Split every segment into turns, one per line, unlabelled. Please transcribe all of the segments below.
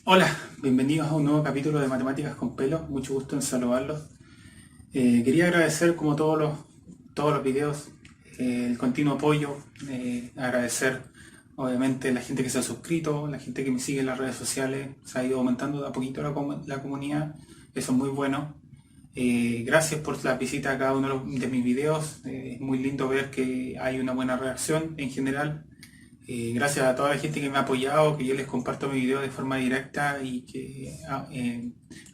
Hola, bienvenidos a un nuevo capítulo de Matemáticas con Pelo. Mucho gusto en saludarlos. Quería agradecer, como todos los videos, el continuo apoyo. Agradecer, obviamente, la gente que se ha suscrito, la gente que me sigue en las redes sociales. Se ha ido aumentando de a poquito la comunidad. Eso es muy bueno. Gracias por la visita a cada uno de mis videos. Es muy lindo ver que hay una buena reacción en general. Gracias a toda la gente que me ha apoyado, que yo les comparto mi video de forma directa y que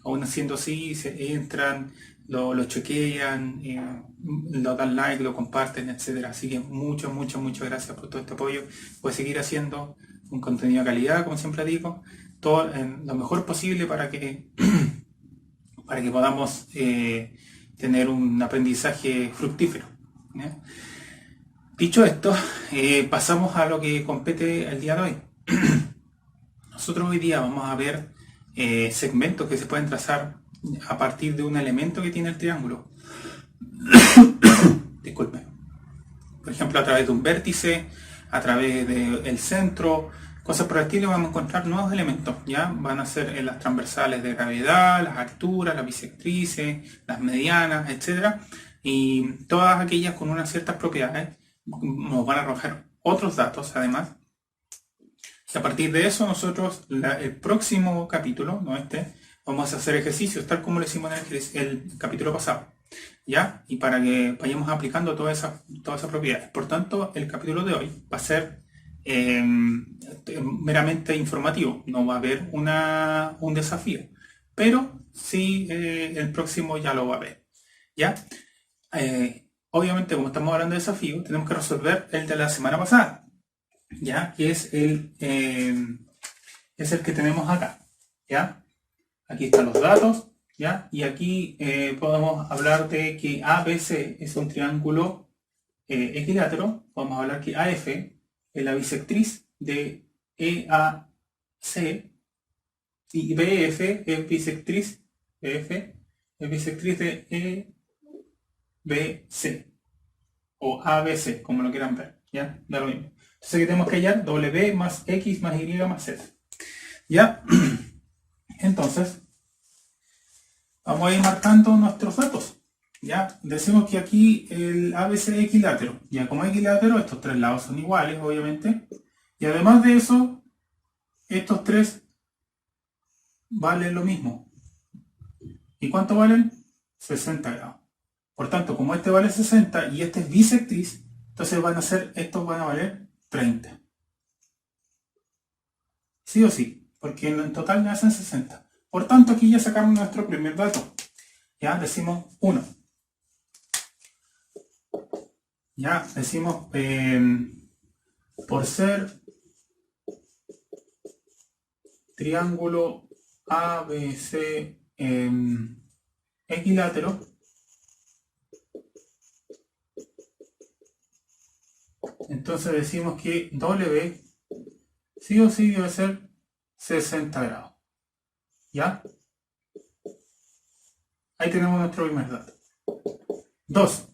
aún haciendo así se entran, lo chequean, lo dan like, lo comparten, etcétera. Así que muchas gracias por todo este apoyo. Voy a seguir haciendo un contenido de calidad, como siempre digo, todo en lo mejor posible para que podamos tener un aprendizaje fructífero. ¿Ya? Dicho esto, pasamos a lo que compete el día de hoy. Nosotros hoy día vamos a ver segmentos que se pueden trazar a partir de un elemento que tiene el triángulo. Disculpe. Por ejemplo, a través de un vértice, a través del centro, cosas por el estilo, vamos a encontrar nuevos elementos. ¿Ya? Van a ser en las transversales de gravedad, las alturas, las bisectrices, las medianas, etc. Y todas aquellas con unas ciertas propiedades nos van a arrojar otros datos además. Y a partir de eso nosotros el próximo capítulo, no este, vamos a hacer ejercicios tal como lo hicimos en el capítulo pasado. ¿Ya? Y para que vayamos aplicando todas esas propiedades. Por tanto, el capítulo de hoy va a ser meramente informativo, no va a haber un desafío, pero sí el próximo ya lo va a ver. ¿Ya? Obviamente, como estamos hablando de desafío, tenemos que resolver el de la semana pasada, ¿ya? Que es el que tenemos acá, ¿ya? Aquí están los datos, ¿ya? Y aquí podemos hablar de que ABC es un triángulo equilátero. Podemos hablar que AF es la bisectriz de EAC y BF es bisectriz, BF es bisectriz de EBC o ABC, como lo quieran ver, ¿ya? Da lo mismo. Entonces aquí tenemos que hallar W más X más Y más Z, ¿ya? Entonces, vamos a ir marcando nuestros datos. Ya decimos que aquí el ABC es equilátero. Ya como es equilátero, estos tres lados son iguales, obviamente. Y además de eso, estos tres valen lo mismo. ¿Y cuánto valen? 60 grados. Por tanto, como este vale 60 y este es bisectriz, entonces estos van a valer 30. Sí o sí, porque en total me hacen 60. Por tanto, aquí ya sacamos nuestro primer dato. Ya decimos 1. Ya decimos, por ser triángulo ABC equilátero, entonces decimos que W sí o sí debe ser 60 grados. ¿Ya? Ahí tenemos nuestro primer dato. 2.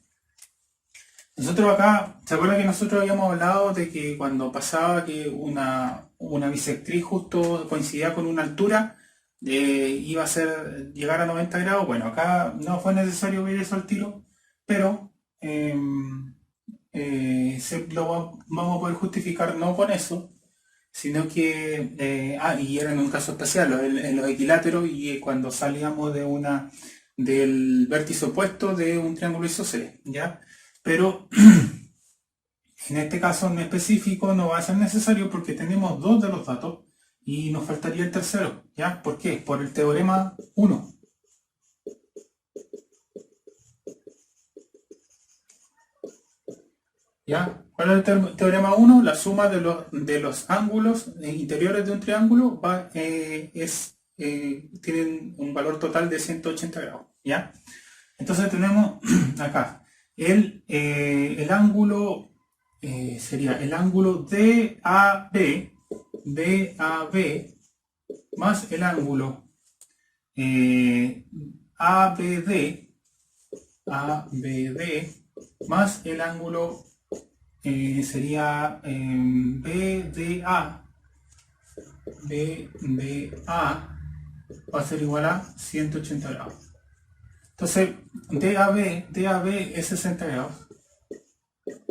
Nosotros acá, ¿se acuerdan que nosotros habíamos hablado de que cuando pasaba que una bisectriz justo coincidía con una altura, iba a llegar a 90 grados? Bueno, acá no fue necesario ver eso al tiro, pero vamos a poder justificar no con eso, sino que, y era en un caso especial, en los equiláteros, y cuando salíamos del vértice opuesto de un triángulo isósceles, ¿ya? Pero en este caso en específico no va a ser necesario porque tenemos dos de los datos y nos faltaría el tercero, ¿ya? ¿Por qué? Por el teorema 1. ¿Ya? ¿Cuál es el teorema 1? La suma de los ángulos interiores de un triángulo tienen un valor total de 180 grados, ¿ya? Entonces tenemos acá el ángulo, sería el ángulo DAB más el ángulo ABD más el ángulo sería BDA B de A va a ser igual a 180 grados. Entonces, DAB es 60 grados,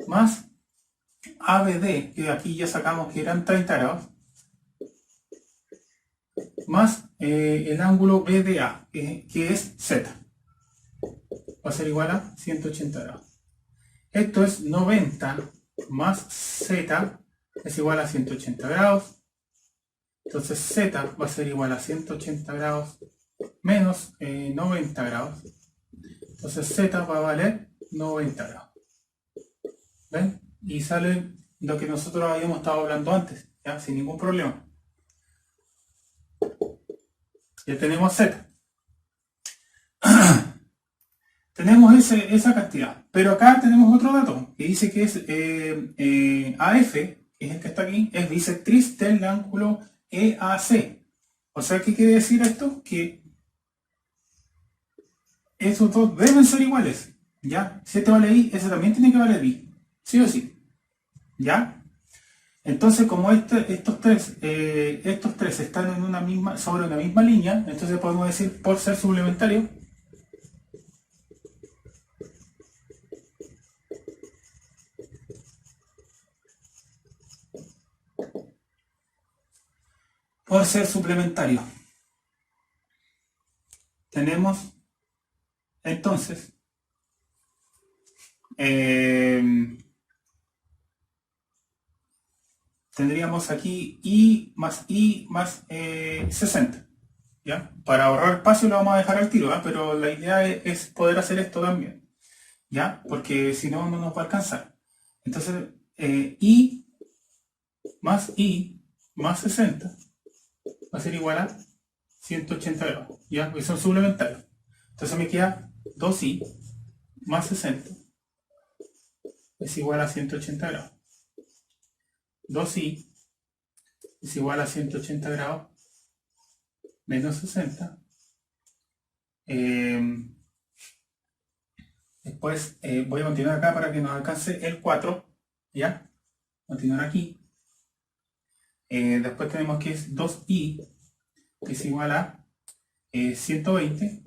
más ABD, que aquí ya sacamos que eran 30 grados, más el ángulo BDA, que es Z, va a ser igual a 180 grados. Esto es 90 más Z es igual a 180 grados. Entonces Z va a ser igual a 180 grados menos 90 grados. Entonces Z va a valer 90 grados. ¿Ven? Y sale lo que nosotros habíamos estado hablando antes, ¿ya? Sin ningún problema. Ya tenemos Z. Tenemos esa cantidad. Pero acá tenemos otro dato que dice que es AF, que es el que está aquí, es bisectriz del ángulo EAC. O sea, ¿qué quiere decir esto? Que esos dos deben ser iguales. ¿Ya? Si este vale I, ese también tiene que valer I. Sí o sí. ¿Ya? Entonces, como estos tres están en sobre una misma línea, entonces podemos decir, por ser suplementario, tenemos entonces tendríamos aquí I más 60. ¿Ya? Para ahorrar espacio lo vamos a dejar al tiro, ¿eh? Pero la idea es poder hacer esto también, ¿ya? Porque si no, no nos va a alcanzar. Entonces, I más 60 va a ser igual a 180 grados, ¿ya? Porque son suplementarios. Entonces me queda 2I más 60 es igual a 180 grados. 2I es igual a 180 grados menos 60. Después voy a continuar acá para que nos alcance el 4. ¿Ya? Continuar aquí. Después tenemos que es 2I, que es igual a 120.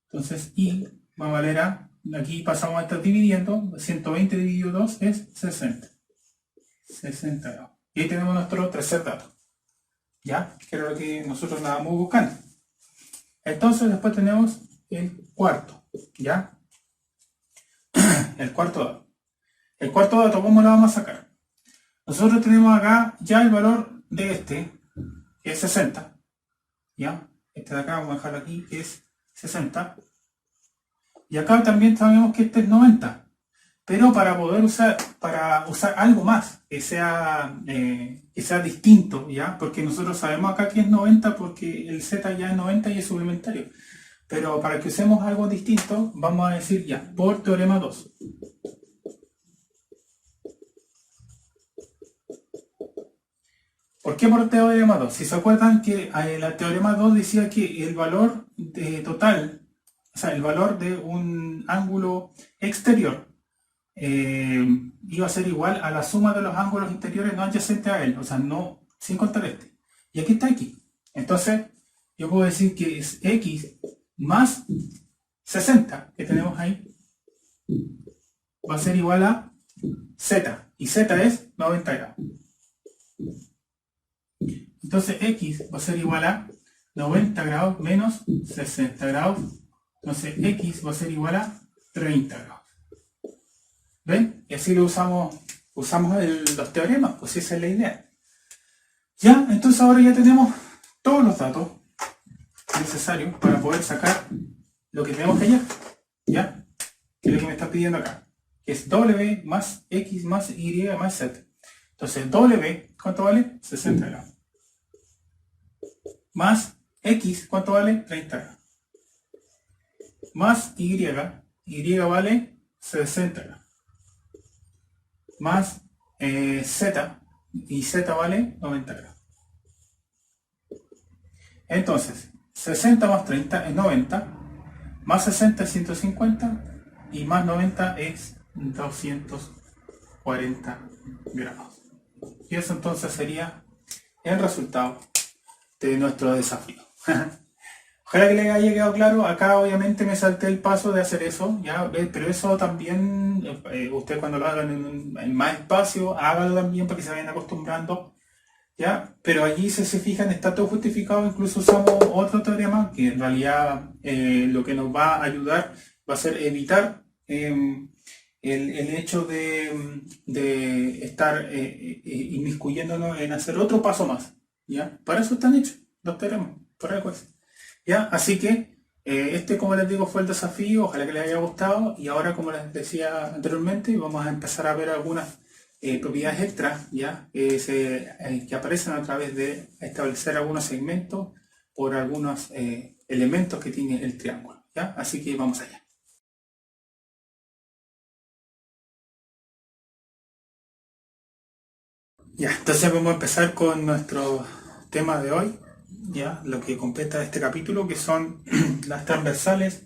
Entonces I va a valer a, aquí pasamos a estar dividiendo, 120 dividido 2 es 60. 60 grados. Y ahí tenemos nuestro tercer dato. ¿Ya? Que era lo que nosotros estábamos buscando. Entonces después tenemos el cuarto. ¿Ya? El cuarto dato. El cuarto dato, ¿cómo lo vamos a sacar? Nosotros tenemos acá ya el valor de este, que es 60. ¿Ya? Este de acá vamos a dejarlo aquí, que es 60. Y acá también sabemos que este es 90. Pero para poder usar algo más que sea distinto, ¿ya? Porque nosotros sabemos acá que es 90 porque el Z ya es 90 y es suplementario. Pero para que usemos algo distinto, vamos a decir ya, por teorema 2. ¿Por qué por teorema 2? Si se acuerdan que el teorema 2 decía que el valor total, o sea, el valor de un ángulo exterior, iba a ser igual a la suma de los ángulos interiores no adyacentes a él, o sea, no sin contar este. Y aquí está X. Entonces, yo puedo decir que es X más 60 que tenemos ahí, va a ser igual a Z. Y Z es 90 grados. Entonces X va a ser igual a 90 grados menos 60 grados. Entonces X va a ser igual a 30 grados. ¿Ven? Y así lo usamos los teoremas, pues esa es la idea. Ya, entonces ahora ya tenemos todos los datos necesarios para poder sacar lo que tenemos que hallar. ¿Ya? Que es lo que me está pidiendo acá. Que es W más X más Y más Z. Entonces W, ¿cuánto vale? 60 grados. Más X, ¿cuánto vale? 30 grados. Más Y vale 60 grados. Más Z, y Z vale 90 grados. Entonces, 60 más 30 es 90, más 60 es 150, y más 90 es 240 grados. Y eso entonces sería el resultado de nuestro desafío. Ojalá que les haya quedado claro. Acá obviamente me salté el paso de hacer eso, ¿ya? Pero eso también, ustedes cuando lo hagan en más espacio, háganlo también para que se vayan acostumbrando, ¿ya? Pero allí, si se fijan, está todo justificado. Incluso usamos otro teorema que en realidad lo que nos va a ayudar va a ser evitar el hecho de estar inmiscuyéndonos en hacer otro paso más, ¿ya? Para eso están hechos los teoremas, por algo es. ¿Ya? Así que como les digo, fue el desafío. Ojalá que les haya gustado. Y ahora, como les decía anteriormente, vamos a empezar a ver algunas propiedades extras, ¿ya? Que aparecen a través de establecer algunos segmentos por algunos elementos que tiene el triángulo, ¿ya? Así que vamos allá. Ya, entonces vamos a empezar con nuestro tema de hoy, ya, lo que completa este capítulo, que son las transversales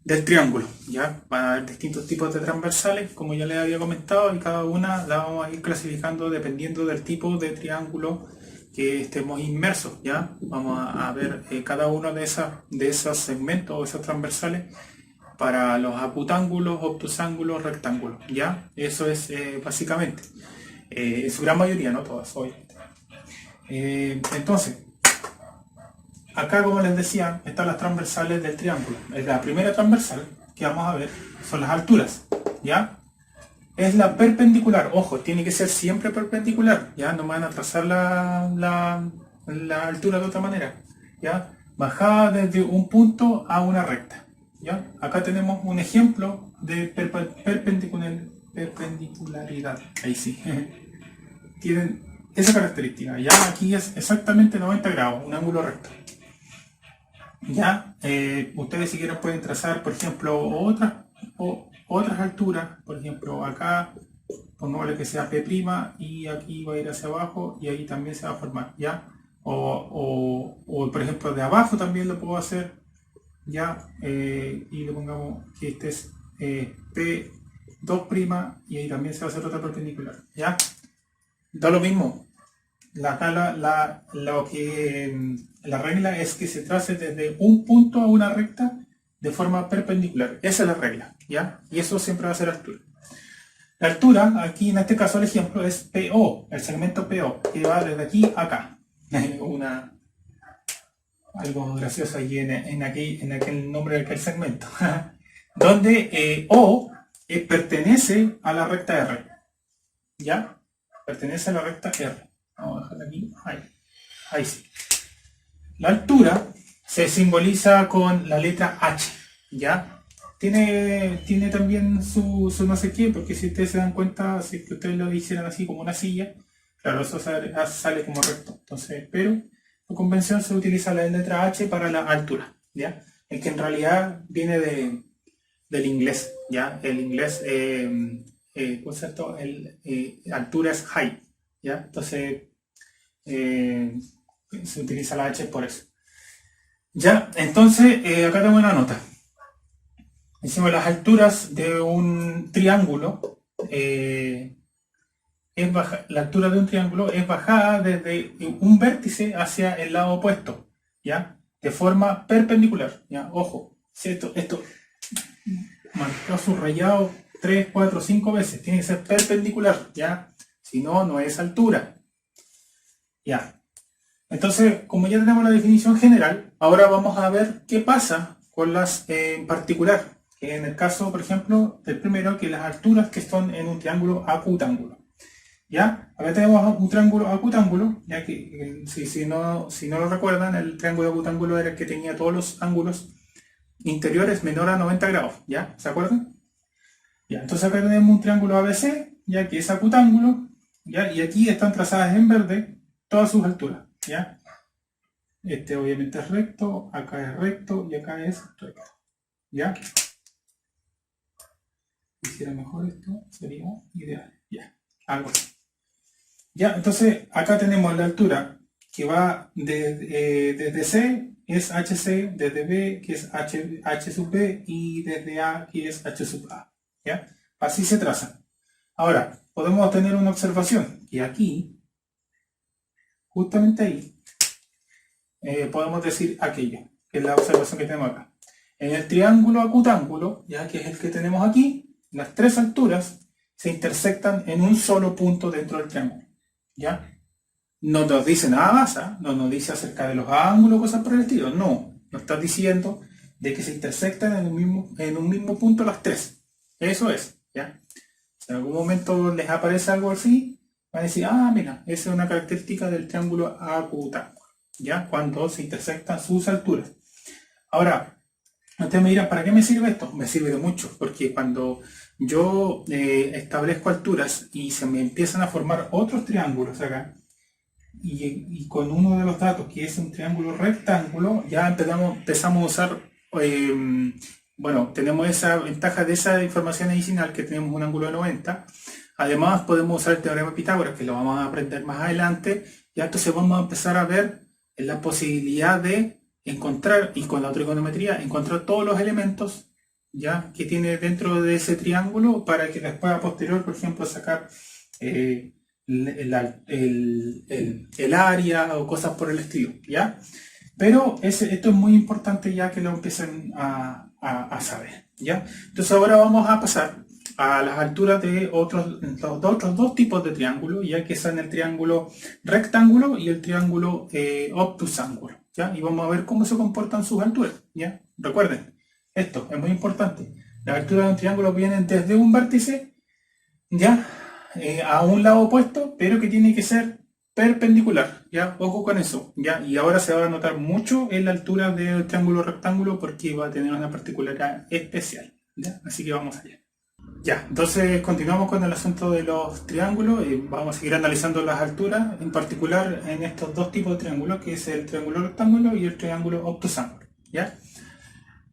del triángulo. Ya van a haber distintos tipos de transversales, como ya les había comentado, y cada una la vamos a ir clasificando dependiendo del tipo de triángulo que estemos inmersos. Ya vamos a ver cada uno de esos segmentos o esos transversales para los acutángulos, obtusángulos, rectángulos. Ya eso es básicamente en su gran mayoría, no todas, obviamente. Entonces, acá, como les decía, están las transversales del triángulo. La primera transversal que vamos a ver son las alturas, ¿ya? Es la perpendicular. Ojo, tiene que ser siempre perpendicular, ¿ya? No me van a trazar la altura de otra manera, ¿ya? Bajada desde un punto a una recta, ¿ya? Acá tenemos un ejemplo de perpendicularidad. Ahí sí. Tienen esa característica, ¿ya? Aquí es exactamente 90 grados, un ángulo recto. Ya, ustedes si quieren pueden trazar, por ejemplo, otras alturas. Por ejemplo, acá pongámosle que sea P' y aquí va a ir hacia abajo y ahí también se va a formar, ¿ya? O por ejemplo de abajo también lo puedo hacer, ¿ya? Y le pongamos que este es P2' y ahí también se va a hacer otra perpendicular, ¿ya? Da lo mismo. La regla es que se trace desde un punto a una recta de forma perpendicular. Esa es la regla, ¿ya? Y eso siempre va a ser altura. La altura, aquí en este caso el ejemplo es PO, el segmento PO, que va desde aquí a acá. Algo gracioso ahí en aquel nombre de aquel segmento. Donde O pertenece a la recta R, ¿ya? Pertenece a la recta R. Vamos a dejarla aquí. Ahí sí. La altura se simboliza con la letra H, ¿ya? Tiene también su no sé qué, porque si ustedes se dan cuenta, si que ustedes lo hicieran así como una silla, claro, eso sale como recto. Entonces, pero por convención se utiliza la letra H para la altura, ¿ya? Es que en realidad viene del inglés, ¿ya? El inglés, por cierto, altura es height, ¿ya? Entonces, se utiliza la H por eso. Ya, entonces acá tengo una nota. Decimos las alturas de un triángulo. La altura de un triángulo es bajada desde un vértice hacia el lado opuesto, ¿ya? De forma perpendicular, ¿ya? Ojo, si esto marcado subrayado 3, 4, 5 veces, tiene que ser perpendicular, ¿ya? Si no, no es altura. Ya. Entonces, como ya tenemos la definición general, ahora vamos a ver qué pasa con las en particular. Que en el caso, por ejemplo, del primero, que las alturas que están en un triángulo acutángulo. ¿Ya? Acá tenemos un triángulo acutángulo, ya que si no lo recuerdan, el triángulo acutángulo era el que tenía todos los ángulos interiores menor a 90 grados, ¿ya? ¿Se acuerdan? Ya, entonces acá tenemos un triángulo ABC, ya que es acutángulo, ¿ya? Y aquí están trazadas en verde todas sus alturas, ¿ya? Este obviamente es recto, acá es recto y acá es recto, ¿ya? Si hiciera mejor esto, sería ideal, ¿ya? Algo así. Ya, entonces acá tenemos la altura que va desde C, es HC, desde B, que es H sub B, y desde A, que es H sub A, ¿ya? Así se trazan. Ahora, podemos tener una observación, que aquí justamente ahí, podemos decir aquello, que es la observación que tenemos acá. En el triángulo acutángulo, ya que es el que tenemos aquí, las tres alturas se intersectan en un solo punto dentro del triángulo, ¿ya? No nos dice nada más, ¿eh? No nos dice acerca de los ángulos, cosas por el estilo, no. Nos está diciendo de que se intersectan en un mismo punto las tres. Eso es, ¿ya? Si en algún momento les aparece algo así, van a decir, ah, mira, esa es una característica del triángulo acutángulo, ¿ya? Cuando se intersectan sus alturas. Ahora, ustedes me dirán, ¿para qué me sirve esto? Me sirve de mucho, porque cuando yo establezco alturas y se me empiezan a formar otros triángulos acá, y con uno de los datos que es un triángulo rectángulo, ya empezamos a usar, bueno, tenemos esa ventaja de esa información adicional que tenemos un ángulo de 90. Además podemos usar el teorema de Pitágoras, que lo vamos a aprender más adelante, y entonces vamos a empezar a ver la posibilidad de encontrar, y con la trigonometría, encontrar todos los elementos ya que tiene dentro de ese triángulo para que después a posterior, por ejemplo, sacar el área o cosas por el estilo, ¿ya? Pero esto es muy importante ya que lo empiecen a saber, ¿ya? Entonces ahora vamos a pasar a las alturas de los otros dos tipos de triángulos, ya que son el triángulo rectángulo y el triángulo obtusángulo, ¿ya? Y vamos a ver cómo se comportan sus alturas, ¿ya? Recuerden, esto es muy importante. Las alturas de un triángulo vienen desde un vértice, ¿ya? A un lado opuesto, pero que tiene que ser perpendicular, ¿ya? Ojo con eso, ¿ya? Y ahora se va a notar mucho en la altura del triángulo rectángulo porque va a tener una particularidad especial, ¿ya? Así que vamos allá. Ya, entonces continuamos con el asunto de los triángulos y vamos a seguir analizando las alturas, en particular en estos dos tipos de triángulos, que es el triángulo rectángulo y el triángulo obtusángulo, ¿ya?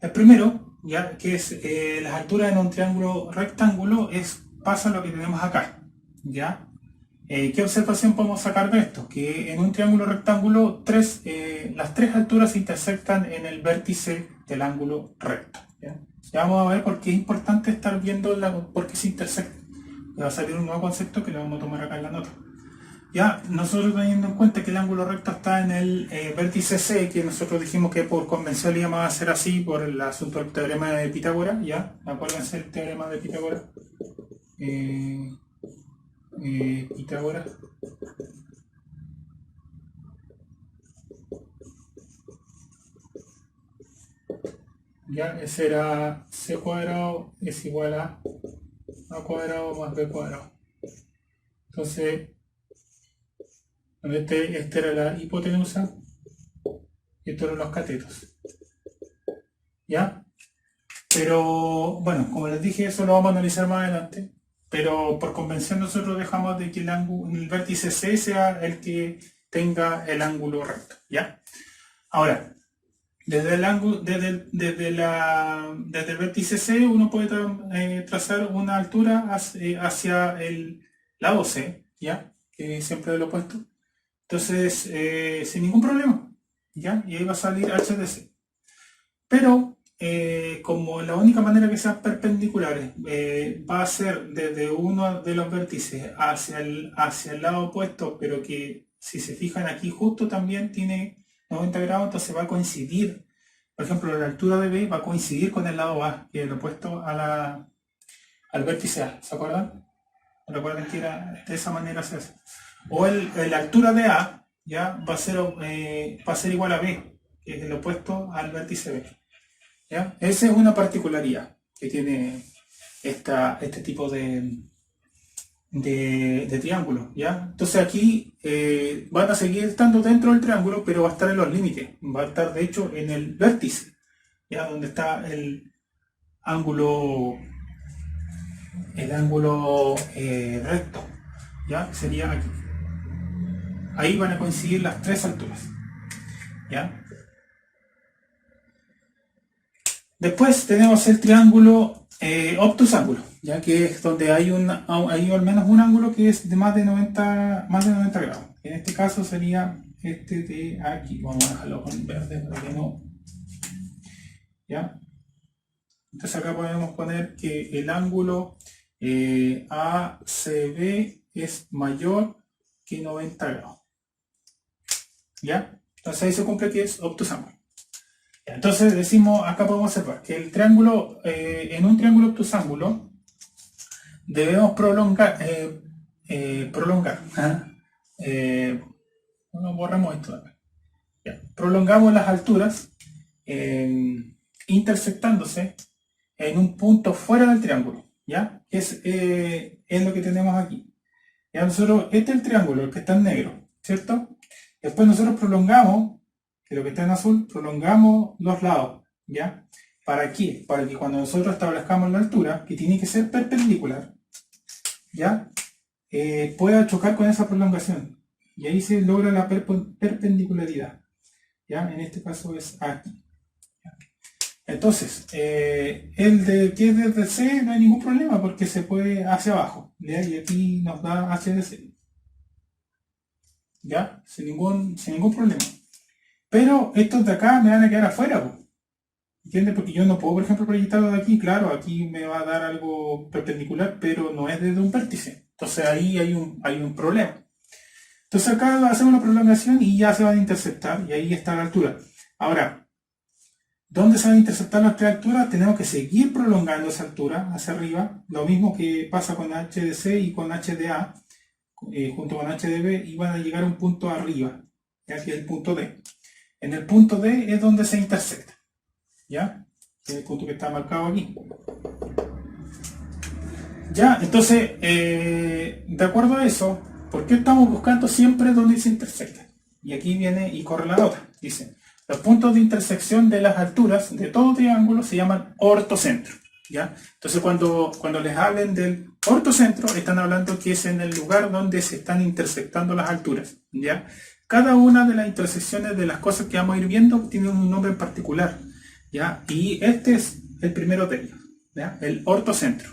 El primero, ¿ya? Que es las alturas en un triángulo rectángulo, pasa lo que tenemos acá, ¿ya? ¿Qué observación podemos sacar de esto? Que en un triángulo rectángulo las tres alturas se intersectan en el vértice del ángulo recto, ¿ya? Ya vamos a ver por qué es importante estar viendo por qué se intersectan. Va a salir un nuevo concepto que lo vamos a tomar acá en la nota. Ya, nosotros teniendo en cuenta que el ángulo recto está en el vértice C, que nosotros dijimos que por convención le íbamos a hacer así por el asunto del teorema de Pitágoras, ¿ya? Acuérdense el teorema de Pitágoras. Pitágoras. Ya, ese era C cuadrado es igual a cuadrado más B cuadrado. Entonces, esta era la hipotenusa y estos eran los catetos. ¿Ya? Pero, bueno, como les dije, eso lo vamos a analizar más adelante. Pero por convención nosotros dejamos de que el vértice C sea el que tenga el ángulo recto, ¿ya? Ahora, desde el vértice C uno puede trazar una altura hacia el lado C, ¿ya? Que es siempre del opuesto. Entonces, sin ningún problema, ¿ya? Y ahí va a salir h de C. Pero, como la única manera que sean perpendiculares va a ser desde uno de los vértices hacia el lado opuesto, pero que si se fijan aquí justo también tiene 90 grados, entonces va a coincidir. Por ejemplo, la altura de B va a coincidir con el lado A, que es el opuesto al vértice A, ¿se acuerdan? Recuerden que era de esa manera se hace. O la altura de A ya va a ser igual a B, que es el opuesto al vértice B. ¿Ya? Esa es una particularidad que tiene este tipo de triángulo, ¿ya? Entonces aquí van a seguir estando dentro del triángulo, pero va a estar en los límites, va a estar de hecho en el vértice, ¿ya? Donde está el ángulo recto, ¿ya? Sería aquí. Ahí van a coincidir las tres alturas, ¿ya? Después tenemos el triángulo obtusángulo, ya que es donde hay al menos un ángulo que es de más de 90 grados. En este caso sería este de aquí. Vamos a dejarlo con verde para que no. ¿Ya? Entonces acá podemos poner que el ángulo ACB es mayor que 90 grados. ¿ya? Entonces ahí se cumple que es obtusángulo. Entonces decimos, acá podemos observar que el triángulo, en un triángulo obtusángulo, debemos prolongar. ¿Ah? Bueno, borramos esto de acá. Ya. Prolongamos las alturas intersectándose en un punto fuera del triángulo, ¿ya? Es lo que tenemos aquí. Ya nosotros, este es el triángulo, el que está en negro, ¿cierto? Después nosotros prolongamos, que lo que está en azul, prolongamos los lados, ¿ya? ¿Para qué? Para que cuando nosotros establezcamos la altura, que tiene que ser perpendicular, ¿ya? Pueda chocar con esa prolongación. Y ahí se logra la perpendicularidad, ¿ya? En este caso es aquí. Entonces, el de que es desde C no hay ningún problema porque se puede hacia abajo, ¿ya? Y aquí nos da H de C, ¿ya? Sin ningún problema. Pero estos de acá me van a quedar afuera, ¿entiendes? Porque yo no puedo, por ejemplo, proyectarlo de aquí. Claro, aquí me va a dar algo perpendicular, pero no es desde un vértice. Entonces ahí hay un problema. Entonces acá hacemos la prolongación y ya se van a interceptar y ahí está la altura. Ahora, ¿dónde se van a interceptar las tres alturas? Tenemos que seguir prolongando esa altura hacia arriba. Lo mismo que pasa con H de C y con H de A, junto con H de B, y van a llegar a un punto arriba, ya que es el punto D. En el punto D es donde se intersecta, ¿ya? Es el punto que está marcado aquí. Ya, entonces, de acuerdo a eso, ¿por qué estamos buscando siempre donde se intersecta? Y aquí viene y corre la nota. Dice, los puntos de intersección de las alturas de todo triángulo se llaman ortocentro, ¿ya? Entonces, cuando les hablen del ortocentro, están hablando que es en el lugar donde se están intersectando las alturas, ¿ya? Cada una de las intersecciones de las cosas que vamos a ir viendo tiene un nombre en particular, ¿ya? Y este es el primero de ellos, ¿ya? El ortocentro.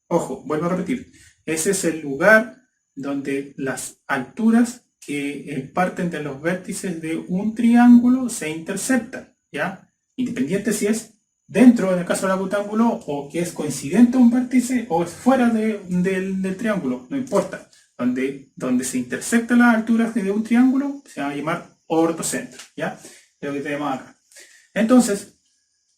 Ojo, vuelvo a repetir, ese es el lugar donde las alturas que parten de los vértices de un triángulo se interceptan, ¿ya? Independiente si es dentro, en el caso del rectángulo, o que es coincidente a un vértice, o es fuera del triángulo, no importa. Donde se intersectan las alturas de un triángulo, se va a llamar ortocentro, ¿ya? Es lo que tenemos acá. Entonces,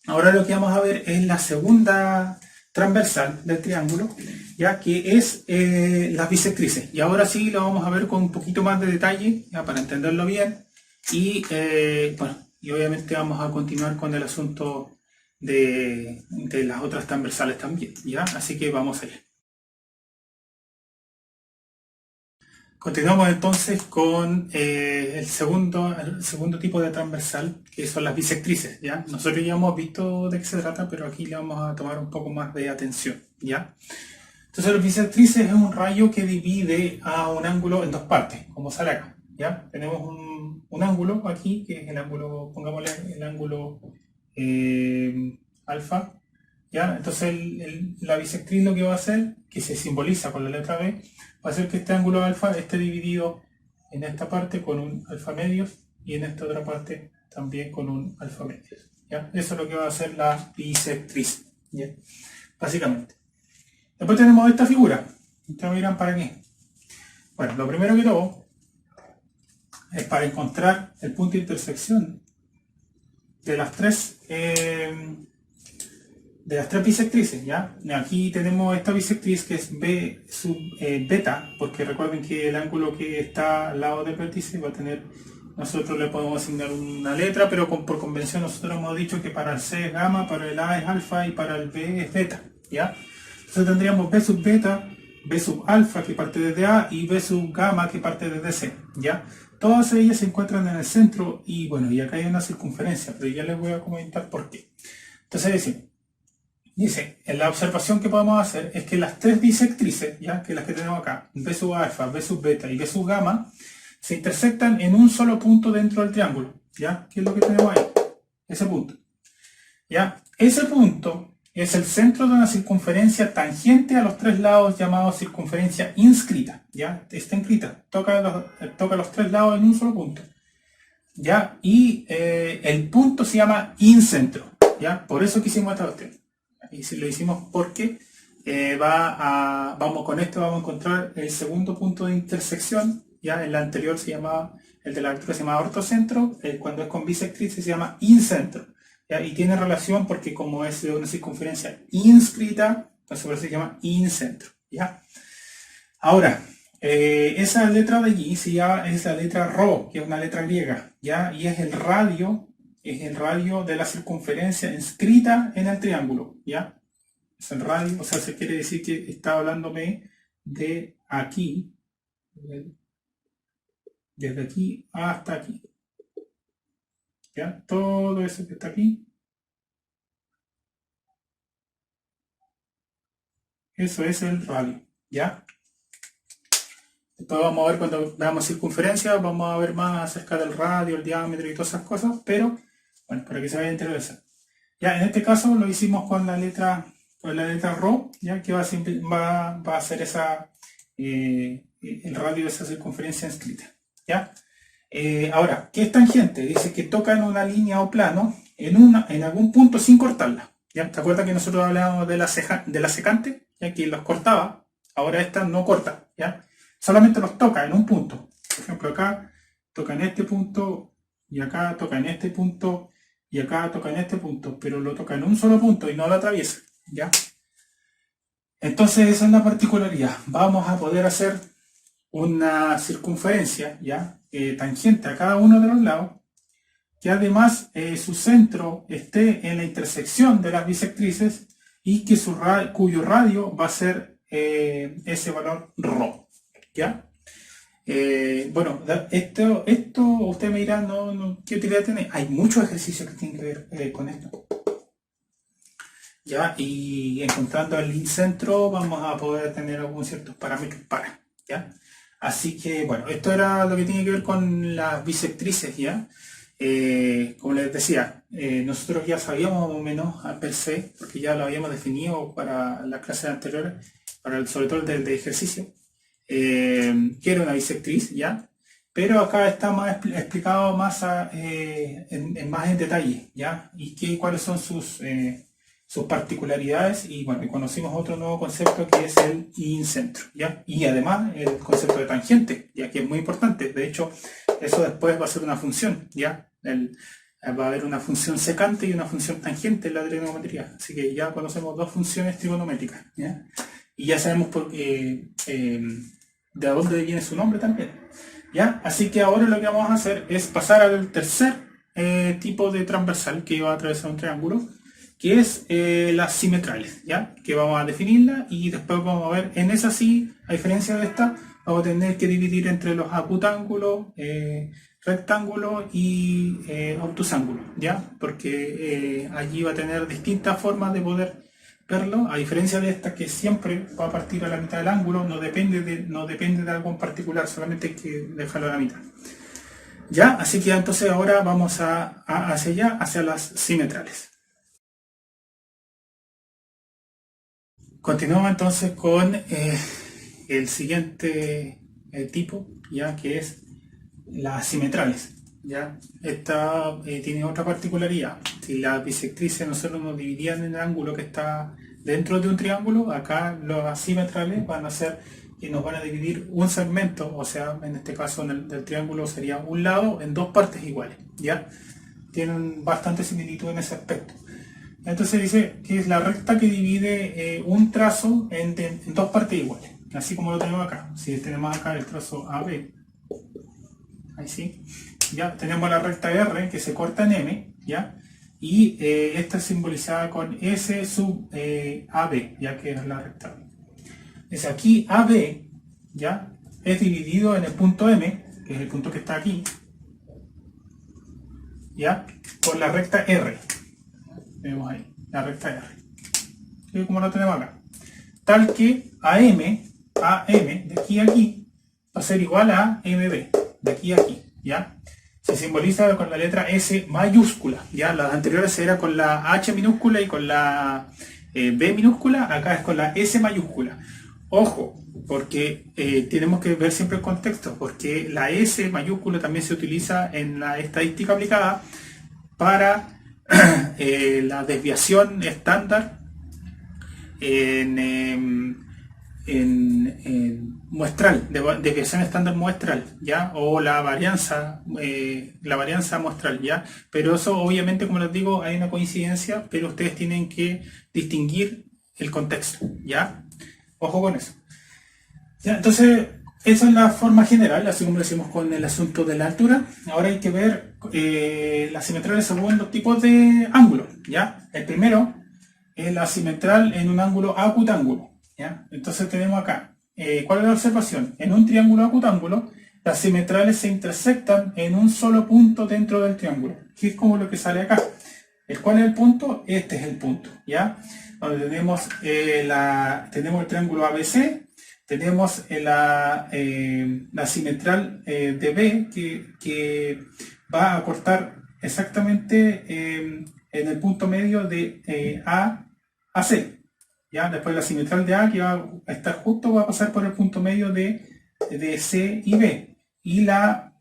ahora lo que vamos a ver es la segunda transversal del triángulo, ya que es las bisectrices. Y ahora sí lo vamos a ver con un poquito más de detalle, ya, para entenderlo bien. Y bueno, y obviamente vamos a continuar con el asunto de las otras transversales también, ¿ya? Así que vamos allá. Continuamos entonces con el segundo tipo de transversal, que son las bisectrices, ¿ya? Nosotros ya hemos visto de qué se trata, pero aquí le vamos a tomar un poco más de atención, ¿ya? Entonces, las bisectrices es un rayo que divide a un ángulo en dos partes, como sale acá, ¿ya? Tenemos un ángulo aquí, que es el ángulo, pongámosle el ángulo alfa, ¿ya? Entonces, la bisectriz lo que va a hacer, que se simboliza con la letra B, va a ser que este ángulo alfa esté dividido en esta parte con un alfa medios y en esta otra parte también con un alfa medios, ¿ya? Eso es lo que va a hacer la bisectriz, ¿ya? Básicamente. Después tenemos esta figura. Ustedes me dirán para qué. Bueno, lo primero que todo es para encontrar el punto de intersección de las tres bisectrices, ¿ya? Aquí tenemos esta bisectriz que es B sub beta, porque recuerden que el ángulo que está al lado del vértice va a tener, nosotros le podemos asignar una letra, pero por convención nosotros hemos dicho que para el C es gamma, para el A es alfa y para el B es beta, ¿ya? Entonces tendríamos B sub beta, B sub alfa que parte desde A y B sub gamma que parte desde C, ¿ya? Todas ellas se encuentran en el centro y bueno, y acá hay una circunferencia, pero ya les voy a comentar por qué. Entonces dice, en la observación que podemos hacer es que las tres bisectrices, ya que las que tenemos acá, B sub alfa, B sub beta y B sub gamma, se intersectan en un solo punto dentro del triángulo, ¿ya? ¿Qué es lo que tenemos ahí? Ese punto, ¿ya? Ese punto es el centro de una circunferencia tangente a los tres lados llamados circunferencia inscrita, ¿ya? Está inscrita, toca los tres lados en un solo punto, ¿ya? Y el punto se llama incentro, ¿ya? Por eso que hicimos esta cuestión. Y si lo hicimos porque vamos a encontrar el segundo punto de intersección ya en la anterior se llamaba, el de la altura se llama ortocentro, cuando es con bisectriz se llama incentro, ¿ya? Y tiene relación porque como es de una circunferencia inscrita, entonces por eso se llama incentro, ¿ya? Ahora, esa letra de allí es la letra Rho, que es una letra griega, ¿ya? Y es el radio de la circunferencia inscrita en el triángulo, ¿ya? Es el radio, o sea, se quiere decir que está hablándome de aquí, desde aquí hasta aquí, ¿ya? Todo eso que está aquí, eso es el radio, ¿ya? Esto vamos a ver cuando veamos circunferencia, vamos a ver más acerca del radio, el diámetro y todas esas cosas, pero bueno, para que se vayan interesando. Ya, en este caso lo hicimos con la letra Rho, ya que va a ser el radio de esa circunferencia inscrita, ¿ya? Ahora, ¿qué es tangente? Dice que toca en una línea o plano en algún punto sin cortarla, ¿ya? ¿Te acuerdas que nosotros hablábamos de la secante? Ya que los cortaba, ahora esta no corta, ¿ya? Solamente los toca en un punto. Por ejemplo, acá toca en este punto, y acá toca en este punto, y acá toca en este punto, pero lo toca en un solo punto y no lo atraviesa, ¿ya? Entonces esa es la particularidad. Vamos a poder hacer una circunferencia, ¿ya? Tangente a cada uno de los lados, que además su centro esté en la intersección de las bisectrices y que cuyo radio va a ser ese valor Rho, ¿ya? Bueno, esto usted me dirá, ¿qué utilidad tiene? Hay muchos ejercicios que tienen que ver con esto, ¿ya? Y encontrando el incentro vamos a poder tener algunos ciertos parámetros para, ¿ya? Así que, bueno, esto era lo que tiene que ver con las bisectrices, ¿ya? Como les decía, nosotros ya sabíamos más o menos per se, porque ya lo habíamos definido para las clases anteriores, sobre todo el de ejercicio, que era una bisectriz, ¿ya? Pero acá está más explicado más más en detalle, ¿ya? Y cuáles son sus particularidades, y bueno, y conocimos otro nuevo concepto que es el incentro, ¿ya? Y además el concepto de tangente, ya que es muy importante. De hecho, eso después va a ser una función, ¿ya? Va a haber una función secante y una función tangente en la trigonometría. Así que ya conocemos dos funciones trigonométricas, ¿ya? Y ya sabemos de dónde viene su nombre también, ¿ya? Así que ahora lo que vamos a hacer es pasar al tercer tipo de transversal que va a atravesar un triángulo, que es las simetrales, ¿ya? Que vamos a definirla y después vamos a ver, en esa sí, a diferencia de esta, vamos a tener que dividir entre los acutángulos, rectángulos y obtusángulos, ¿ya? Porque allí va a tener distintas formas de poder verlo, a diferencia de esta que siempre va a partir a la mitad del ángulo, no depende de algo en particular, solamente hay que dejarlo a la mitad. ¿Ya? Así que entonces ahora vamos hacia allá, hacia las simetrales. Continuamos entonces con el siguiente tipo, ya que es las simetrales, ¿ya? Esta tiene otra particularidad. Si las bisectrices nosotros nos dividían en el ángulo que está dentro de un triángulo, acá las simetrales van a ser que nos van a dividir un segmento, o sea, en este caso del triángulo sería un lado en dos partes iguales, ¿ya? Tienen bastante similitud en ese aspecto. Entonces dice que es la recta que divide un trazo en dos partes iguales, así como lo tenemos acá. Si tenemos acá el trazo AB, ahí sí, ya tenemos la recta R que se corta en M, ¿ya? Y esta es simbolizada con S sub AB, ya que es la recta. Entonces aquí AB, ¿ya? Es dividido en el punto M, que es el punto que está aquí, ¿ya? Por la recta R. Vemos ahí, la recta R. ¿Sí? Como lo tenemos acá. Tal que AM, de aquí a aquí, va a ser igual a MB, de aquí a aquí, ¿ya? Se simboliza con la letra S mayúscula, ¿ya? Las anteriores era con la H minúscula y con la B minúscula, acá es con la S mayúscula. Ojo, porque tenemos que ver siempre el contexto, porque la S mayúscula también se utiliza en la estadística aplicada para la desviación estándar muestral, de desviación estándar muestral, ¿ya? O la varianza muestral, ¿ya? Pero eso obviamente, como les digo, hay una coincidencia, pero ustedes tienen que distinguir el contexto, ¿ya? Ojo con eso. ¿Ya? Entonces, esa es la forma general, así como lo hicimos con el asunto de la altura. Ahora hay que ver la simetría según dos tipos de ángulos, ¿ya? El primero es la simetral en un ángulo acutángulo, ¿ya? Entonces tenemos acá, ¿cuál es la observación? En un triángulo acutángulo, las simetrales se intersectan en un solo punto dentro del triángulo, que es como lo que sale acá. ¿Cuál es el punto? Este es el punto, ¿ya? Donde tenemos, tenemos el triángulo ABC, tenemos la simetral de B que va a cortar exactamente en el punto medio de A a C. ¿Ya? Después la simetral de A que va a estar justo va a pasar por el punto medio de C y B. Y la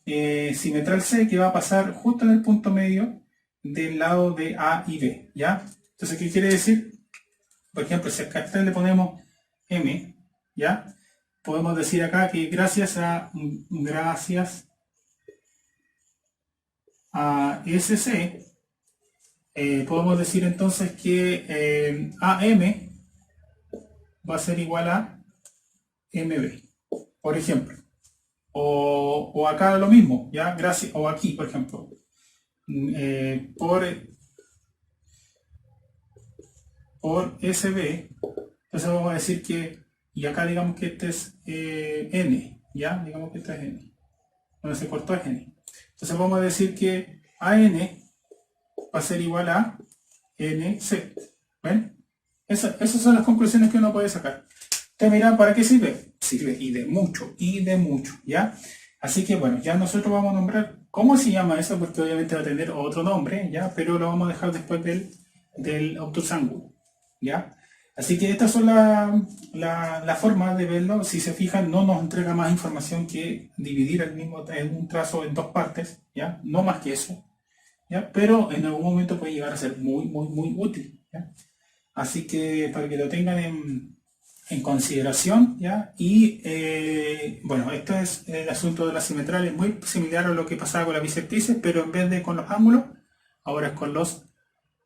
simetral C que va a pasar justo en el punto medio del lado de A y B. ¿Ya? Entonces, ¿qué quiere decir? Por ejemplo, si acá le ponemos M, ¿ya? Podemos decir acá que gracias a SC, podemos decir entonces que AM va a ser igual a MB, por ejemplo. O acá lo mismo, ¿ya? Gracias, o aquí, por ejemplo. Por SB, entonces vamos a decir que, y acá digamos que este es N, ¿ya? Digamos que este es N. Donde se cortó es N. Entonces vamos a decir que AN va a ser igual a NC. ¿Ven? Esas son las conclusiones que uno puede sacar. Ustedes miran, ¿para qué sirve? Sirve y de mucho, ¿ya? Así que bueno, ya nosotros vamos a nombrar cómo se llama eso, porque obviamente va a tener otro nombre, ¿ya? Pero lo vamos a dejar después del obtusángulo, ¿ya? Así que estas son la forma de verlo. Si se fijan, no nos entrega más información que dividir un trazo en dos partes, ¿ya? No más que eso, ¿ya? Pero en algún momento puede llegar a ser muy, muy, muy útil, ¿ya? Así que para que lo tengan en consideración, ¿ya? Y bueno, esto es el asunto de la simetral, es muy similar a lo que pasaba con la bisectrices, pero en vez de con los ángulos, ahora es con los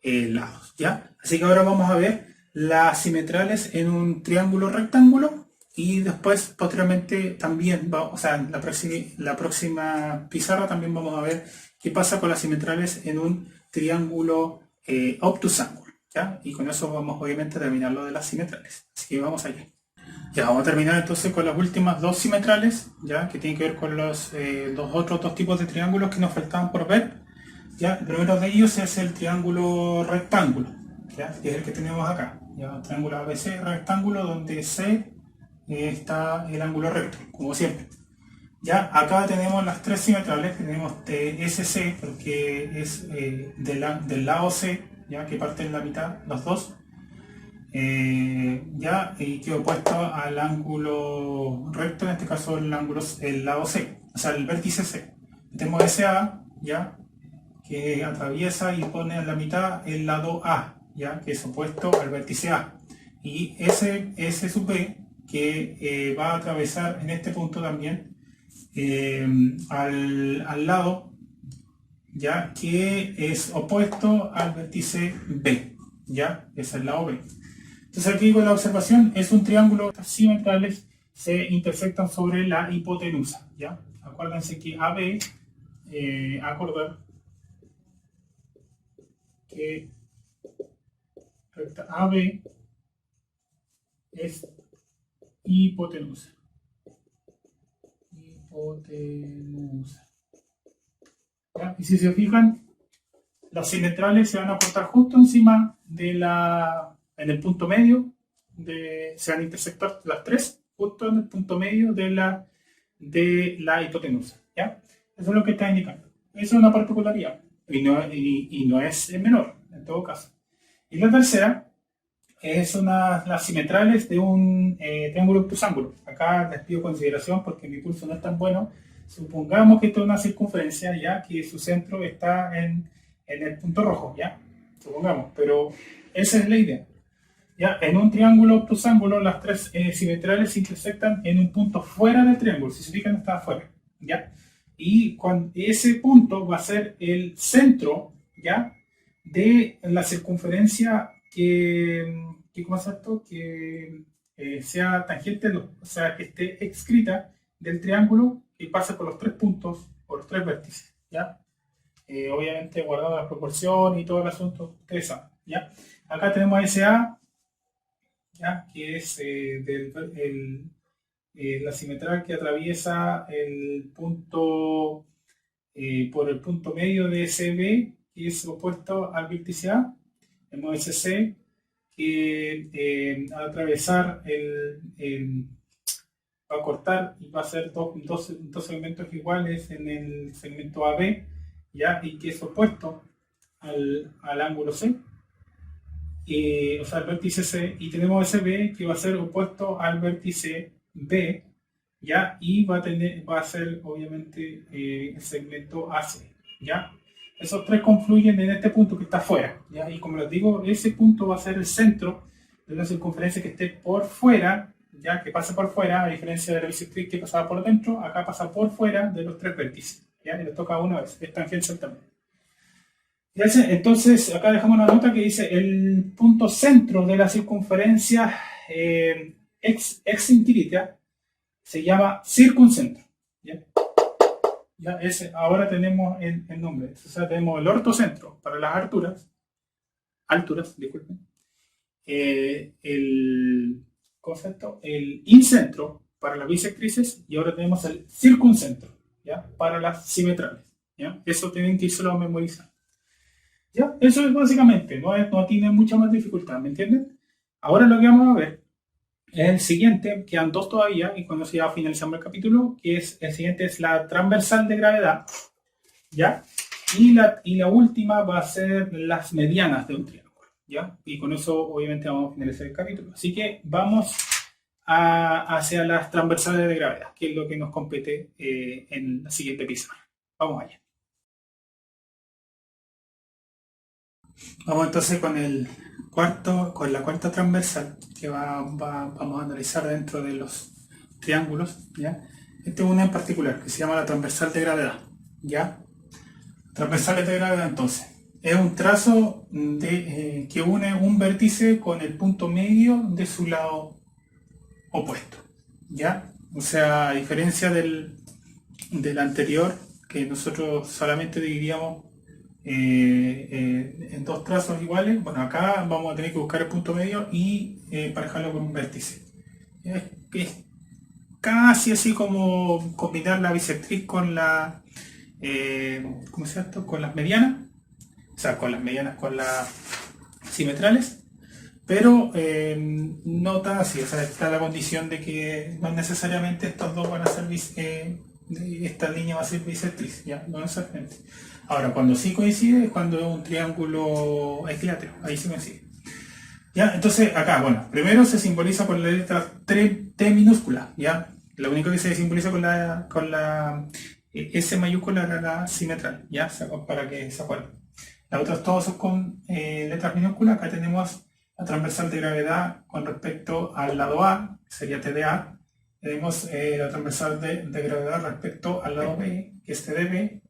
lados, ¿ya? Así que ahora vamos a ver las simetrales en un triángulo rectángulo y después posteriormente también, o sea, en la próxima pizarra también vamos a ver qué pasa con las simetrales en un triángulo obtusángulo, ¿ya? Y con eso vamos obviamente a terminar lo de las simetrales. Así que vamos allá. Ya, vamos a terminar entonces con las últimas dos simetrales, ¿ya? Que tienen que ver con los otros dos tipos de triángulos que nos faltaban por ver. ¿Ya? El primero de ellos es el triángulo rectángulo, ¿ya? Que es el que tenemos acá, ¿ya? Triángulo ABC rectángulo donde C está el ángulo recto, como siempre. Ya, acá tenemos las tres simetrales, tenemos TSC, porque es del lado C, ¿ya? Que parte en la mitad, los dos, ya, y que opuesto al ángulo recto, en este caso el lado C, o sea, el vértice C. Tenemos SA, ¿ya? Que atraviesa y pone en la mitad el lado A, ¿ya? Que es opuesto al vértice A. Y S sub B, que va a atravesar en este punto también al lado, ¿ya? Que es opuesto al vértice B, ¿ya? Es el lado B. Entonces aquí con la observación es un triángulo, las simetrales se intersectan sobre la hipotenusa, ¿ya? Acuérdense que AB, acordar que recta AB es hipotenusa. ¿Ya? Y si se fijan, las simetrales se van a cortar justo encima en el punto medio, se van a intersectar las tres justo en el punto medio de la hipotenusa, ¿ya? Eso es lo que está indicando. Eso es una particularidad y no es menor, en todo caso. Y la tercera es las simetrales de un triángulo obtusángulo. Acá les pido consideración porque mi pulso no es tan bueno. Supongamos que esto es una circunferencia, ya que su centro está en el punto rojo, ya, supongamos, pero esa es la idea. ¿Ya? En un triángulo obtusángulo, las tres simetrales se intersectan en un punto fuera del triángulo. Si se fijan, está afuera. ¿Ya? Y ese punto va a ser el centro, ¿ya?, de la circunferencia ¿cómo es esto? Que sea tangente, o sea, que esté escrita del triángulo y pase por los tres puntos, por los tres vértices. ¿Ya? Obviamente guardando la proporción y todo el asunto, ustedes saben. ¿Ya? Acá tenemos SA, ¿ya?, que es la simetral que atraviesa el punto por el punto medio de SB, que es opuesto al vértice A. Tenemos SC, que al atravesar va a cortar y va a hacer dos segmentos iguales en el segmento AB, ¿ya?, y que es opuesto al ángulo C. O sea, al vértice C, y tenemos SB que va a ser opuesto al vértice B, ¿ya? Y va a ser obviamente el segmento AC, ¿ya? Esos tres confluyen en este punto que está afuera, ¿ya? Y como les digo, ese punto va a ser el centro de una circunferencia que esté por fuera, ¿ya?, que pasa por fuera, a diferencia de la bisectriz que pasaba por dentro, acá pasa por fuera de los tres vértices, ¿ya? Y le toca una vez, es tangencial también. Entonces, acá dejamos una nota que dice el punto centro de la circunferencia excentrica se llama circuncentro. ¿Ya? Ahora tenemos el nombre. O sea, tenemos el ortocentro para las alturas, disculpen. El concepto, el incentro para las bisectrices, y ahora tenemos el circuncentro, ¿ya?, para las simetrales. ¿Ya? Eso tienen que irse a memorizar. ¿Ya? Eso es básicamente, no tiene mucha más dificultad, ¿me entienden? Ahora lo que vamos a ver es el siguiente, quedan dos todavía, y cuando ya finalizamos el capítulo, que es el siguiente es la transversal de gravedad, ¿ya? Y la última va a ser las medianas de un triángulo, ¿ya? Y con eso obviamente vamos a finalizar el capítulo. Así que vamos hacia las transversales de gravedad, que es lo que nos compete en la siguiente pizarra. Vamos allá. Vamos entonces con la cuarta transversal que vamos a analizar dentro de los triángulos, ¿ya? Este es una en particular que se llama la transversal de gravedad, ¿ya? Transversales de gravedad, entonces, es un trazo que une un vértice con el punto medio de su lado opuesto, ¿ya? O sea, a diferencia del anterior, que nosotros solamente dividíamos en dos trazos iguales, bueno, acá vamos a tener que buscar el punto medio y emparejarlo con un vértice. Es casi así como combinar la bisectriz con la ¿cómo se llama esto? Con las medianas, o sea, con las medianas con las simetrales, pero no tan así. O sea, está la condición de que no necesariamente estos dos van a ser esta línea va a ser bisectriz, ya, no necesariamente. Ahora, cuando sí coincide es cuando es un triángulo equilátero, ahí sí coincide. ¿Ya? Entonces, acá, bueno, primero se simboliza con la letra T minúscula, ¿ya? Lo único que se simboliza con la S mayúscula era la simetral, ¿ya? Para que se acuerden. Las otras todas son con letras minúsculas. Acá tenemos la transversal de gravedad con respecto al lado A, que sería TDA. Tenemos la transversal de gravedad respecto al lado B, que es TDB,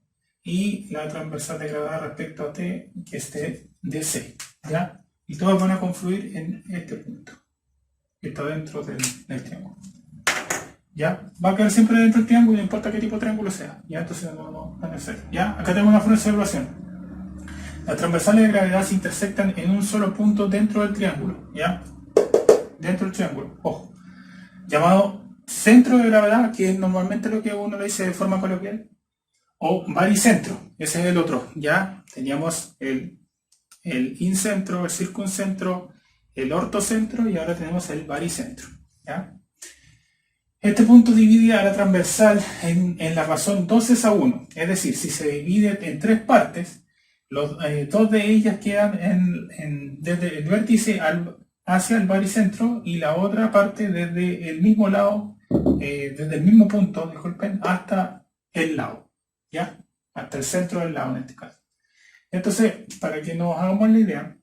y la transversal de gravedad respecto a T, que es TDC, ¿ya? Y todas van a confluir en este punto, que está dentro del triángulo. ¿Ya? Va a quedar siempre dentro del triángulo, no importa qué tipo de triángulo sea, ¿ya? Entonces no es necesario, ¿ya? Acá tenemos una forma de observación. Las transversales de gravedad se intersectan en un solo punto dentro del triángulo, ¿ya? Dentro del triángulo, ojo. Llamado centro de gravedad, que es normalmente lo que uno le dice de forma coloquial, o baricentro, ese es el otro, ¿ya? Teníamos el incentro, el circuncentro, el ortocentro, y ahora tenemos el baricentro, ¿ya? Este punto divide a la transversal en la razón 2:1, es decir, si se divide en tres partes, dos de ellas quedan desde el vértice hacia el baricentro y la otra parte desde el mismo lado, desde el mismo punto, disculpen, hasta el lado, ¿ya? Hasta el centro del lado en este caso. Entonces, para que nos hagamos la idea,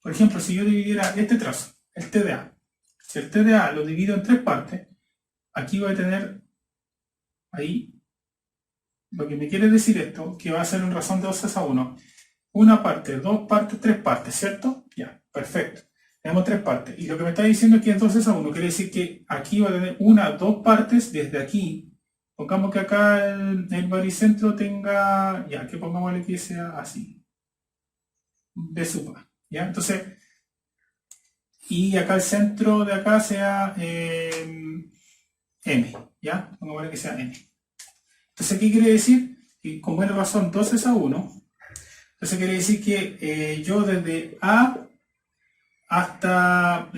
por ejemplo, si yo dividiera este trazo, el TDA. Si el TDA lo divido en 3 partes, aquí voy a tener ahí, lo que me quiere decir esto, que va a ser en razón de 2 a 1. Una parte, 2 partes, 3 partes, ¿cierto? Ya, perfecto. Tenemos 3 partes. Y lo que me está diciendo es que es 2 a 1. Quiere decir que aquí va a tener 2 partes desde aquí. Pongamos que acá el baricentro tenga, ya, que pongámosle que sea así. B sub A. ¿Ya? Entonces, y acá el centro de acá sea M. ¿Ya? Pongámosle que sea M. Entonces, ¿qué quiere decir? Que con buena razón 2 a 1. Entonces quiere decir que yo desde A hasta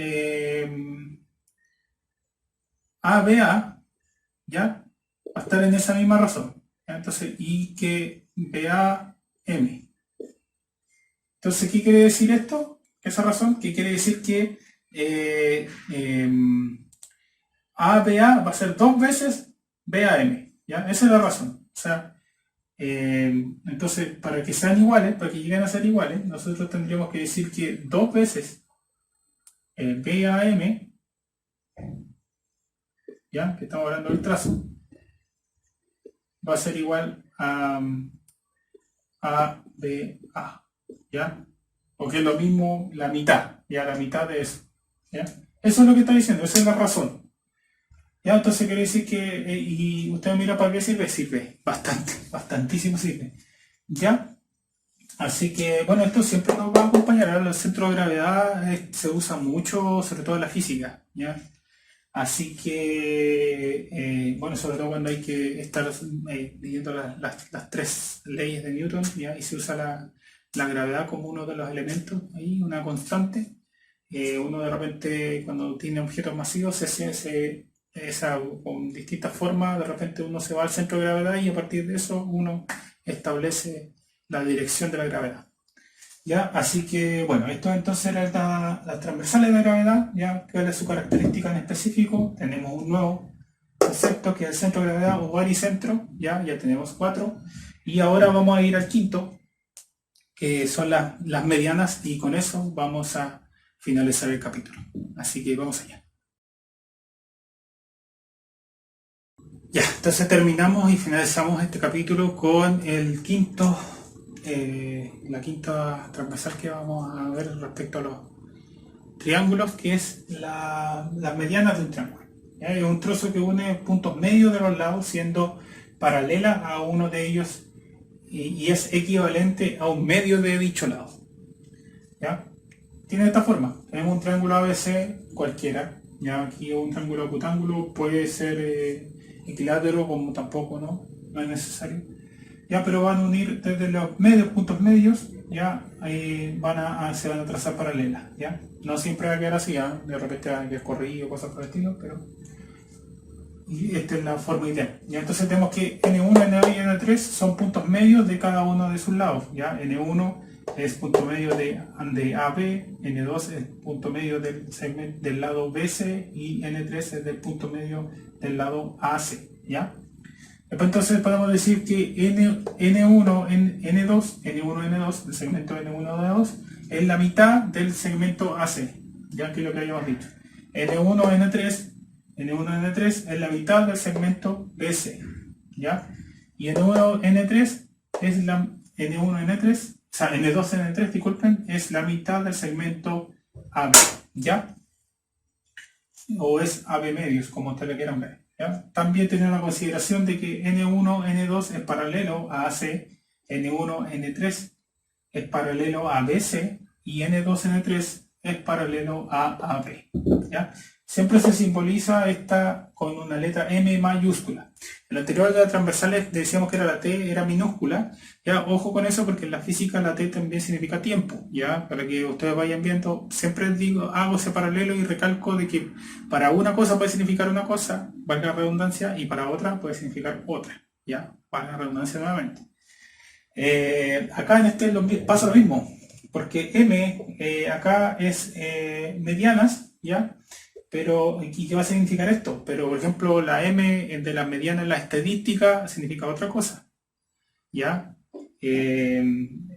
ABA, ¿ya? Va a estar en esa misma razón. ¿Ya? Entonces, y que BAM. Entonces, ¿qué quiere decir esto? Esa razón, ¿qué quiere decir que ABA va a ser 2 veces BAM. ¿Ya? Esa es la razón. O sea, entonces, para que sean iguales, para que lleguen a ser iguales, nosotros tendríamos que decir que 2 veces BAM, ya que estamos hablando del trazo, va a ser igual a ABA, ¿ya? O que es lo mismo la mitad, ya la mitad de eso, ¿ya? Eso es lo que está diciendo, esa es la razón. ¿Ya? Entonces quiere decir que, y usted mira para qué sirve, sirve bastante, bastantísimo sirve. ¿Ya? Así que, bueno, esto siempre nos va a acompañar. Ahora el centro de gravedad se usa mucho, sobre todo en la física, ¿ya? Así que, bueno, sobre todo cuando hay que estar leyendo las 3 leyes de Newton, ¿ya? Y se usa la gravedad como uno de los elementos, ahí, una constante. Uno de repente, cuando tiene objetos masivos, con distintas formas, de repente uno se va al centro de gravedad y a partir de eso uno establece la dirección de la gravedad. ¿Ya? Así que, bueno, esto entonces era las transversales de gravedad, ¿ya? ¿Cuál es su característica en específico? Tenemos un nuevo concepto que es el centro de gravedad o baricentro, ¿ya? Ya tenemos 4. Y ahora vamos a ir al quinto, que son las medianas, y con eso vamos a finalizar el capítulo. Así que vamos allá. Ya, entonces terminamos y finalizamos este capítulo con el quinto, la quinta transversal que vamos a ver respecto a los triángulos, que es las medianas de un triángulo. ¿Ya? Es un trozo que une puntos medios de los lados siendo paralela a uno de ellos y es equivalente a un medio de dicho lado. ¿Ya? Tiene esta forma. Tenemos un triángulo ABC cualquiera. Ya aquí un triángulo acutángulo puede ser equilátero, como tampoco no es necesario. Ya, pero van a unir desde los puntos medios, ya se van a trazar paralelas. Ya, no siempre va a quedar así, ¿ya? De repente va a quedar corrido, cosas por el estilo, pero y esta es la forma ideal. Ya, entonces tenemos que N1, N2 y N3 son puntos medios de cada uno de sus lados. Ya, N1 es punto medio de AB, N2 es punto medio del lado BC y N3 es del punto medio del lado AC. ¿Ya? Después entonces podemos decir que N1, N2, el segmento N1, N2 es la mitad del segmento AC, ya que es lo que habíamos dicho. N1, N3 es la mitad del segmento BC, ¿ya? Y N1, N3 es la N2, N3, disculpen, es la mitad del segmento AB, ¿ya? O es AB medios, como ustedes lo quieran ver. ¿Ya? También tener la consideración de que N1, N2 es paralelo a AC, N1, N3 es paralelo a BC y N2, N3 es paralelo a AB. ¿Ya? Siempre se simboliza esta con una letra M mayúscula. En lo anterior de las transversales decíamos que la T era minúscula. Ya, ojo con eso porque en la física la T también significa tiempo. Ya, para que ustedes vayan viendo, siempre hago ese paralelo y recalco de que para una cosa puede significar una cosa, valga la redundancia, y para otra puede significar otra. Ya, valga la redundancia nuevamente. Acá en este pasa lo mismo, porque M acá es medianas, ¿ya? Pero, ¿y qué va a significar esto? Pero, por ejemplo, la M de la mediana en la estadística significa otra cosa, ¿ya?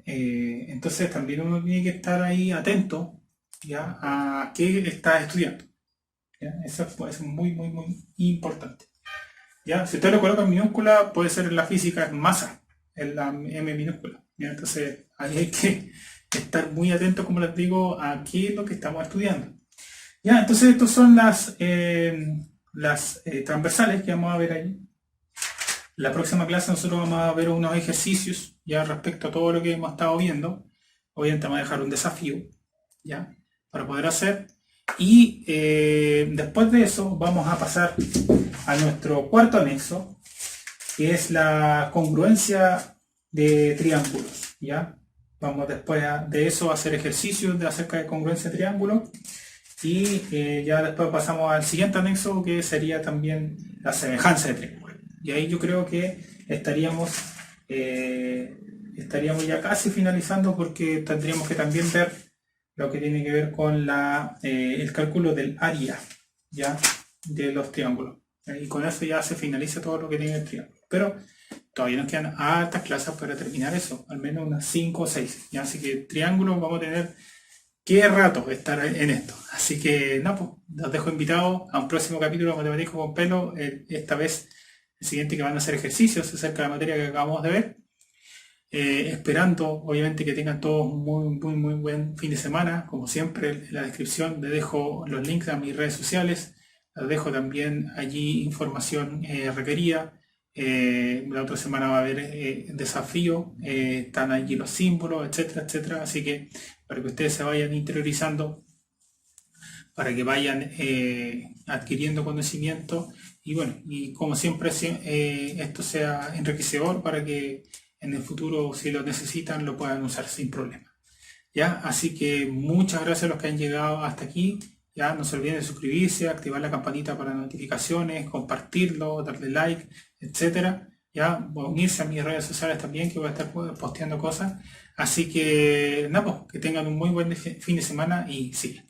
Entonces también uno tiene que estar ahí atento ¿ya? A qué estás estudiando. ¿Ya? Eso es muy, muy, muy importante. ¿Ya? Si usted lo coloca en minúscula, puede ser en la física en masa, en la M minúscula. ¿Ya? Entonces, ahí hay que estar muy atento, como les digo, a qué es lo que estamos estudiando. ¿Ya? Entonces, estas son las transversales que vamos a ver ahí. La próxima clase nosotros vamos a ver unos ejercicios ya respecto a todo lo que hemos estado viendo. Obviamente vamos a dejar un desafío, ¿ya? Para poder hacer. Y después de eso vamos a pasar a nuestro cuarto anexo, que es la congruencia de triángulos, ¿ya? Vamos después de eso a hacer ejercicios acerca de congruencia de triángulos. Y ya después pasamos al siguiente anexo, que sería también la semejanza de triángulos. Y ahí yo creo que estaríamos ya casi finalizando, porque tendríamos que también ver lo que tiene que ver con el cálculo del área, ¿ya? De los triángulos. Y con eso ya se finaliza todo lo que tiene el triángulo. Pero todavía nos quedan hartas clases para terminar eso, al menos unas 5 o 6. ¿Ya? Así que triángulos vamos a tener qué rato estar en esto. Así que no, pues, los dejo invitados a un próximo capítulo de Matemáticas con Pelo. Esta vez el siguiente, que van a hacer ejercicios acerca de la materia que acabamos de ver. Esperando obviamente que tengan todos un muy buen fin de semana. Como siempre, en la descripción les dejo los links a mis redes sociales. Les dejo también allí información requerida. La otra semana va a haber desafío, están allí los símbolos, etcétera, etcétera. Así que para que ustedes se vayan interiorizando, para que vayan adquiriendo conocimiento, y bueno, y como siempre esto sea enriquecedor para que en el futuro, si lo necesitan, lo puedan usar sin problema. ¿Ya? Así que muchas gracias a los que han llegado hasta aquí. Ya no se olviden de suscribirse, activar la campanita para notificaciones, compartirlo, darle like, etcétera. Ya unirse a mis redes sociales también, que voy a estar posteando cosas. Así que nada, pues, que tengan un muy buen fin de semana y sigue.